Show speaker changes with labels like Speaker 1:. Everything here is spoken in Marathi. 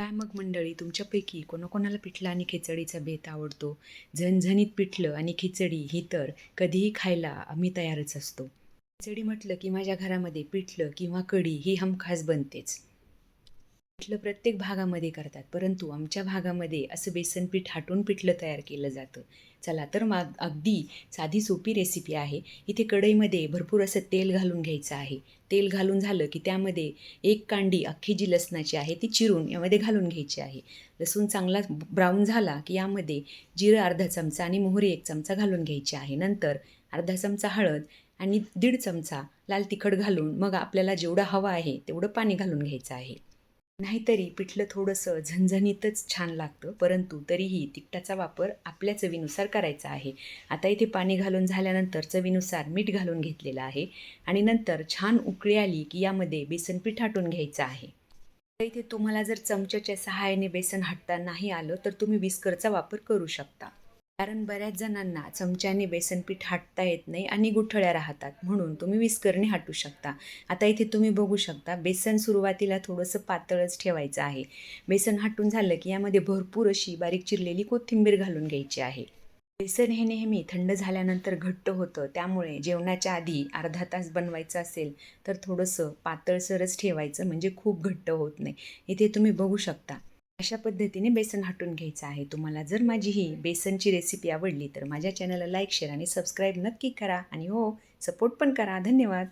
Speaker 1: काय मग मंडळी, तुमच्यापैकी कोणाकोणाला पिठलं आणि खिचडीचा बेत आवडतो? झणझणीत पिठलं आणि खिचडी ही तर कधीही खायला आम्ही तयारच असतो. खिचडी म्हटलं की माझ्या घरामध्ये पिठलं किंवा कढी ही हमखास बनतेच. पिठलं प्रत्येक भागामध्ये करतात, परंतु आमच्या भागामध्ये असं बेसन पीठ हाटून पिठलं तयार केलं जातं. चला तर मग अगदी साधी सोपी रेसिपी आहे. इथे कढईमध्ये भरपूर असं तेल घालून घ्यायचं आहे. तेल घालून झालं की त्यामध्ये एक कांडी अख्खी जी लसणाची आहे ती चिरून यामध्ये घालून घ्यायची आहे. लसूण चांगला ब्राऊन झाला की यामध्ये जिरं अर्धा चमचा आणि मोहरी 1 चमचा घालून घ्यायची आहे. नंतर अर्धा चमचा हळद आणि 1.5 चमचा लाल तिखट घालून मग आपल्याला जेवढं हवं आहे तेवढं पाणी घालून घ्यायचं आहे. नाहीतरी पिठलं थोडंसं झणझणीतच छान लागतं, परंतु तरीही तिखटाचा वापर आपल्या चवीनुसार करायचा आहे. आता इथे पाणी घालून झाल्यानंतर चवीनुसार मीठ घालून घेतलेलं आहे आणि नंतर छान उकळी आली की यामध्ये बेसन पीठ हाटून घ्यायचं आहे. आता इथे तुम्हाला जर चमच्याच्या सहाय्याने बेसन हाटता नाही आलं तर तुम्ही विस्करचा वापर करू शकता. कारण बऱ्याच जणांना चमच्याने बेसन पीठ हाटता येत नाही आणि गुठळ्या राहतात, म्हणून तुम्ही विस्करने हाटू शकता. आता इथे तुम्ही बघू शकता बेसन सुरुवातीला थोडंसं पातळच ठेवायचं आहे. बेसन हाटून झालं की यामध्ये भरपूर अशी बारीक चिरलेली कोथिंबीर घालून घ्यायची आहे. बेसन हे नेहमी थंड झाल्यानंतर घट्ट होतं, त्यामुळे जेवणाच्या आधी अर्धा तास बनवायचं असेल तर थोडंसं पातळसरच ठेवायचं, म्हणजे खूप घट्ट होत नाही. इथे तुम्ही बघू शकता अशा पद्धतीने बेसन हाटून घ्यायचं आहे. तुम्हाला जर माझी ही बेसनची रेसिपी आवडली तर माझ्या चॅनलला लाईक, शेअर आणि सबस्क्राईब नक्की करा आणि हो, सपोर्ट पण करा. धन्यवाद.